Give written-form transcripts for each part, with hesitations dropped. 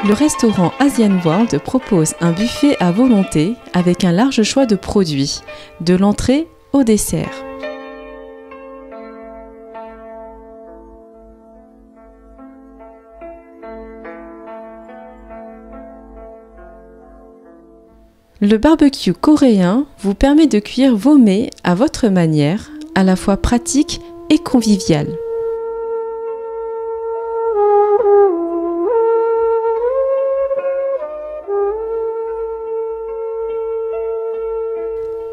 Le restaurant Asian World propose un buffet à volonté avec un large choix de produits, de l'entrée au dessert. Le barbecue coréen vous permet de cuire vos mets à votre manière, à la fois pratique et convivial.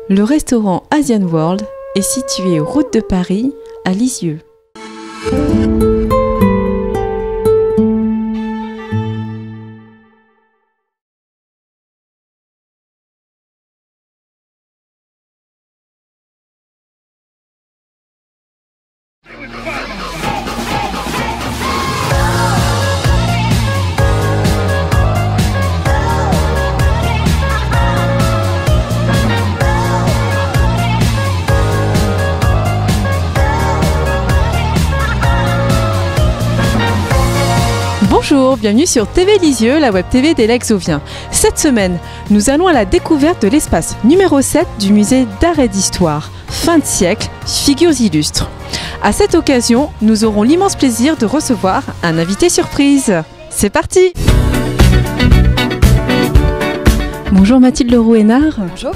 Le restaurant Asian World est situé route de Paris, à Lisieux. Bonjour, bienvenue sur TV Lisieux, la web TV des Lexoviens. Cette semaine, nous allons à la découverte de l'espace numéro 7 du musée d'art et d'histoire. Fin de siècle, figures illustres. À cette occasion, nous aurons l'immense plaisir de recevoir un invité surprise. C'est parti! Bonjour Mathilde Leroux-Hénard. Bonjour.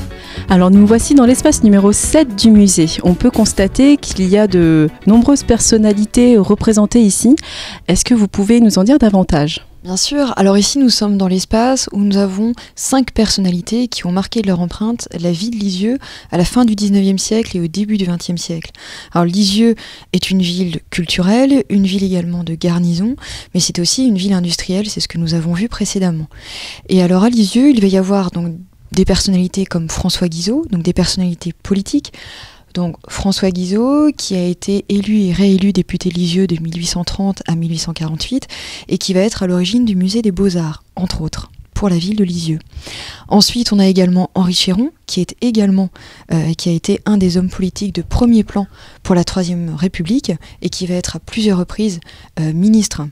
Alors nous voici dans l'espace numéro 7 du musée. On peut constater qu'il y a de nombreuses personnalités représentées ici. Est-ce que vous pouvez nous en dire davantage ? Bien sûr. Alors ici, nous sommes dans l'espace où nous avons 5 personnalités qui ont marqué de leur empreinte la vie de Lisieux à la fin du 19e siècle et au début du 20e siècle. Alors Lisieux est une ville culturelle, une ville également de garnison, mais c'est aussi une ville industrielle, c'est ce que nous avons vu précédemment. Et alors à Lisieux, il va y avoir donc des personnalités comme François Guizot, donc des personnalités politiques. Donc François Guizot, qui a été élu et réélu député Lisieux de 1830 à 1848 et qui va être à l'origine du musée des Beaux-Arts, entre autres, pour la ville de Lisieux. Ensuite, on a également Henri Chéron, qui a été un des hommes politiques de premier plan pour la Troisième République et qui va être à plusieurs reprises ministre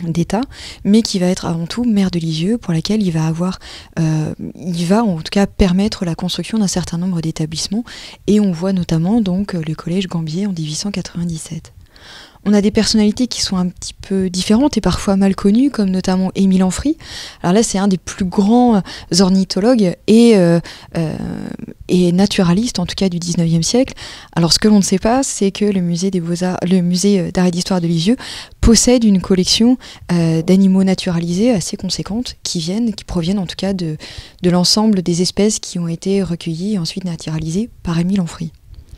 d'État, mais qui va être avant tout maire de Lisieux, pour laquelle il va en tout cas permettre la construction d'un certain nombre d'établissements, et on voit notamment donc le collège Gambier en 1897. On a des personnalités qui sont un petit peu différentes et parfois mal connues, comme notamment Émile Ampry. Alors là, c'est un des plus grands ornithologues et naturalistes, en tout cas du 19e siècle. Alors ce que l'on ne sait pas, c'est que le musée des Beaux-Arts, le musée d'art et d'histoire de Lisieux possède une collection d'animaux naturalisés assez conséquente qui proviennent en tout cas de l'ensemble des espèces qui ont été recueillies et ensuite naturalisées par Émile Ampry.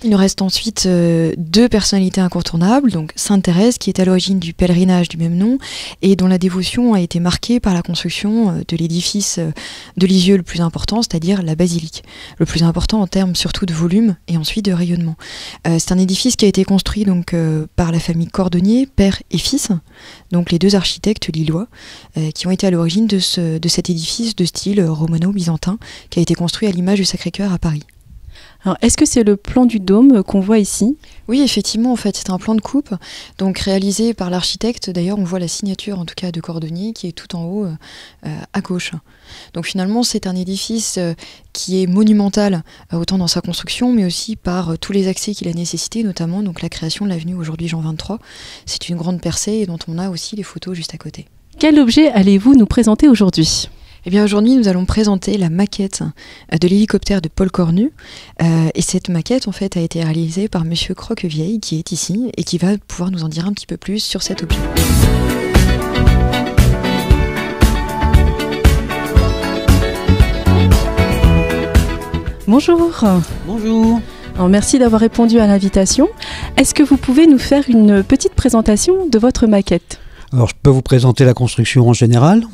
Il nous reste ensuite 2 personnalités incontournables, donc Sainte Thérèse qui est à l'origine du pèlerinage du même nom et dont la dévotion a été marquée par la construction de l'édifice de Lisieux le plus important, c'est-à-dire la basilique. Le plus important en termes surtout de volume et ensuite de rayonnement. C'est un édifice qui a été construit donc par la famille Cordonnier, père et fils, donc les 2 architectes lillois qui ont été à l'origine de cet édifice de style romano-byzantin qui a été construit à l'image du Sacré-Cœur à Paris. Alors, est-ce que c'est le plan du dôme qu'on voit ici ? Oui, effectivement, en fait, c'est un plan de coupe, donc réalisé par l'architecte. D'ailleurs, on voit la signature, en tout cas, de Cordonnier, qui est tout en haut, à gauche. Donc finalement, c'est un édifice qui est monumental, autant dans sa construction, mais aussi par tous les accès qu'il a nécessité, notamment donc la création de l'avenue aujourd'hui Jean 23. C'est une grande percée et dont on a aussi les photos juste à côté. Quel objet allez-vous nous présenter aujourd'hui ? Eh bien aujourd'hui, nous allons présenter la maquette de l'hélicoptère de Paul Cornu. Et cette maquette, en fait, a été réalisée par Monsieur Croquevieille, qui est ici, et qui va pouvoir nous en dire un petit peu plus sur cet objet. Bonjour. Bonjour. Alors, merci d'avoir répondu à l'invitation. Est-ce que vous pouvez nous faire une petite présentation de votre maquette ? Alors, je peux vous présenter la construction en général.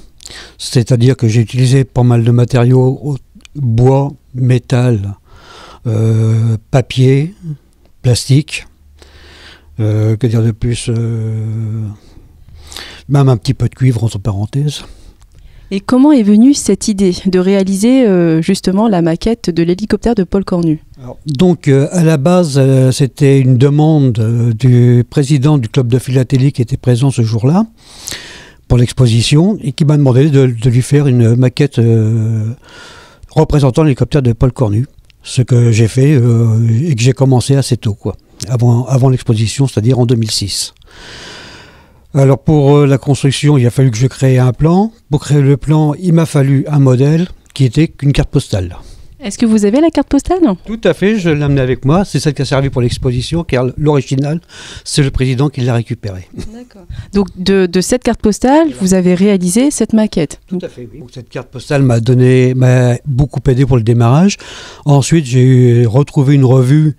C'est-à-dire que j'ai utilisé pas mal de matériaux, bois, métal, papier, plastique, que dire de plus, même un petit peu de cuivre entre parenthèses. Et comment est venue cette idée de réaliser justement la maquette de l'hélicoptère de Paul Cornu ? Alors, donc à la base, c'était une demande du président du club de philatélie qui était présent ce jour-là, pour l'exposition et qui m'a demandé de lui faire une maquette représentant l'hélicoptère de Paul Cornu. Ce que j'ai fait et que j'ai commencé assez tôt, quoi, avant l'exposition, c'est-à-dire en 2006. Alors pour la construction, il a fallu que je crée un plan. Pour créer le plan, il m'a fallu un modèle qui était qu'une carte postale. Est-ce que vous avez la carte postale? Tout à fait, je l'ai amenée avec moi. C'est celle qui a servi pour l'exposition, car l'original, c'est le président qui l'a récupéré. D'accord. Donc de cette carte postale, vous avez réalisé cette maquette? Tout à fait, oui. Donc, cette carte postale m'a beaucoup aidé pour le démarrage. Ensuite, j'ai retrouvé une revue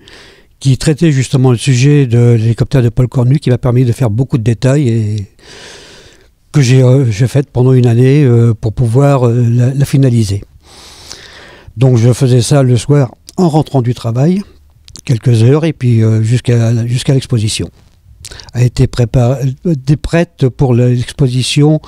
qui traitait justement le sujet de l'hélicoptère de Paul Cornu, qui m'a permis de faire beaucoup de détails et que j'ai fait pendant une année pour pouvoir la finaliser. Donc je faisais ça le soir en rentrant du travail, quelques heures, et puis jusqu'à l'exposition. Elle était prête pour l'exposition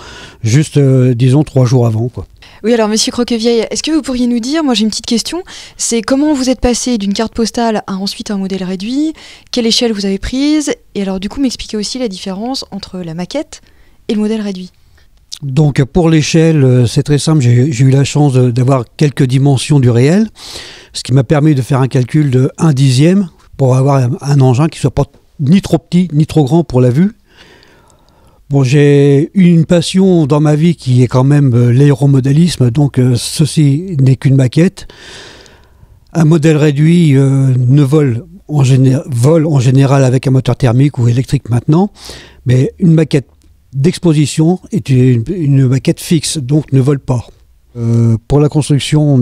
juste, disons, 3 jours avant, quoi. Oui, alors Monsieur Croquevieille, est-ce que vous pourriez nous dire, moi j'ai une petite question, c'est comment vous êtes passé d'une carte postale à ensuite un modèle réduit, quelle échelle vous avez prise, et alors du coup m'expliquer aussi la différence entre la maquette et le modèle réduit. Donc pour l'échelle, c'est très simple, j'ai eu la chance d'avoir quelques dimensions du réel, ce qui m'a permis de faire un calcul de 1/10 pour avoir un engin qui ne soit pas ni trop petit ni trop grand pour la vue. Bon, j'ai une passion dans ma vie qui est quand même l'aéromodélisme, donc ceci n'est qu'une maquette. Un modèle réduit vole en général avec un moteur thermique ou électrique maintenant, mais une maquette d'exposition est une maquette fixe, donc ne vole pas. Pour la construction,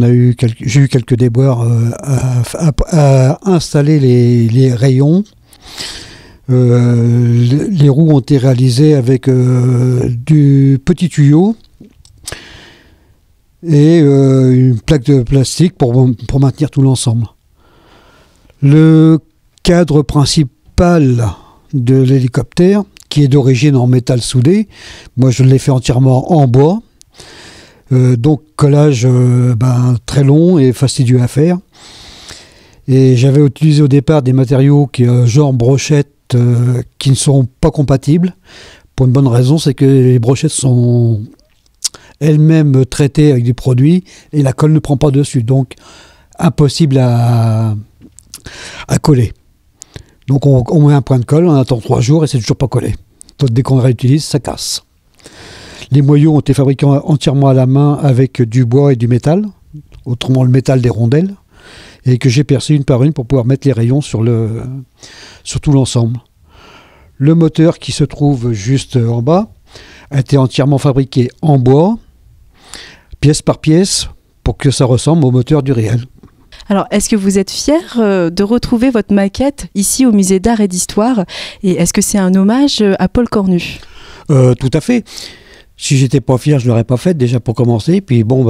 j'ai eu quelques déboires à installer les rayons. Les roues ont été réalisées avec du petit tuyau et une plaque de plastique pour maintenir tout l'ensemble. Le cadre principal de l'hélicoptère, qui est d'origine en métal soudé, moi je l'ai fait entièrement en bois, donc collage très long et fastidieux à faire. Et j'avais utilisé au départ des matériaux genre brochettes qui ne sont pas compatibles, pour une bonne raison, c'est que les brochettes sont elles-mêmes traitées avec des produits et la colle ne prend pas dessus, donc impossible à coller. Donc on met un point de colle, on attend 3 jours et c'est toujours pas collé. Donc dès qu'on réutilise, ça casse. Les moyaux ont été fabriqués entièrement à la main avec du bois et du métal, autrement le métal des rondelles, et que j'ai percé une par une pour pouvoir mettre les rayons sur tout l'ensemble. Le moteur qui se trouve juste en bas a été entièrement fabriqué en bois, pièce par pièce, pour que ça ressemble au moteur du réel. Alors, est-ce que vous êtes fier de retrouver votre maquette ici au musée d'art et d'histoire? Et est-ce que c'est un hommage à Paul Cornu? Tout à fait. Si j'étais pas fier, je l'aurais pas fait déjà pour commencer. Puis bon,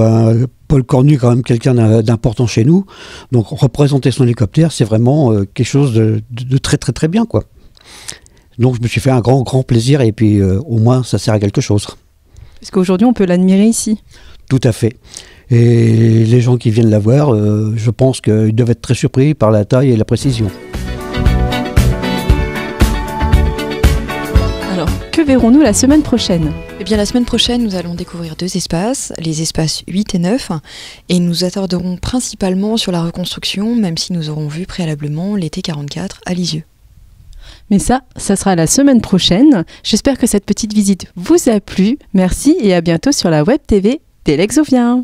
Paul Cornu est quand même quelqu'un d'important chez nous. Donc représenter son hélicoptère, c'est vraiment quelque chose de très très très bien, quoi. Donc je me suis fait un grand plaisir et puis au moins ça sert à quelque chose. Parce qu'aujourd'hui on peut l'admirer ici. Tout à fait. Et les gens qui viennent la voir, je pense qu'ils doivent être très surpris par la taille et la précision. Alors, que verrons-nous la semaine prochaine? Eh bien, la semaine prochaine, nous allons découvrir 2 espaces, les espaces 8 et 9, et nous attarderons principalement sur la reconstruction, même si nous aurons vu préalablement les T-44 à Lisieux. Mais ça sera la semaine prochaine. J'espère que cette petite visite vous a plu. Merci et à bientôt sur la web TV d'Elexovien.